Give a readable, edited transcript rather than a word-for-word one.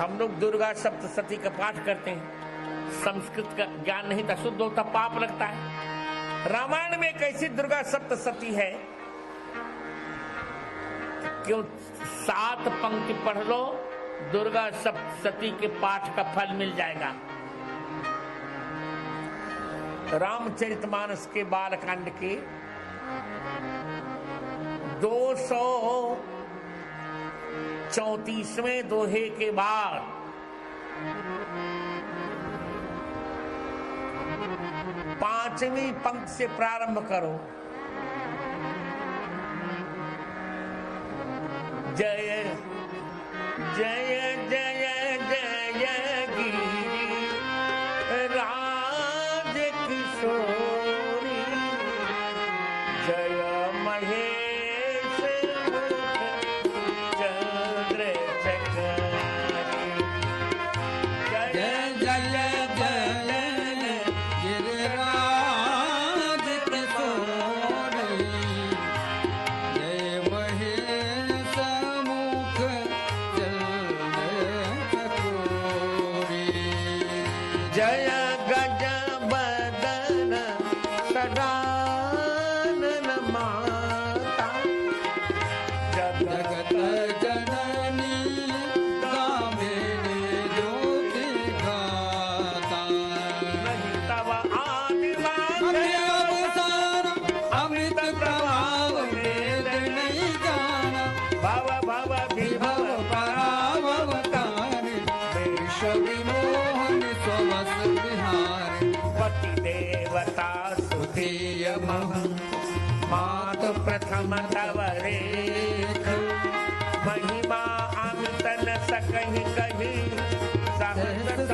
हम लोग दुर्गा सप्तशती का पाठ करते हैं, संस्कृत का ज्ञान नहीं था, शुद्ध होता पाप लगता है। रामायण में कैसी दुर्गा सप्तशती है, क्यों 7 पंक्ति पढ़ लो, दुर्गा सप्तशती के पाठ का फल मिल जाएगा। रामचरितमानस के बालकांड के 234वें दोहे के बाद पांचवी पंक्ति से प्रारंभ करो। जय जय जय जय गिरि राज किशोरी, जय महेश चंद्र चकारी, जय जय जय गिरिराज किशोरी, जय महेश मुख चंद्र चकोरी, जय गज बदन सदानन माता, जगत जननी कामिनी ज्योति गाता, नहीं तब आदिवास अवसार अमृत प्रभाव वेद नहीं जाना, भव भव विभव पराभव तारे देश विमोहन स्वस विहार, पति देवता सुधीय मह मात प्रथम तव रेख, महिमा अमित न सकहि कहि, सहस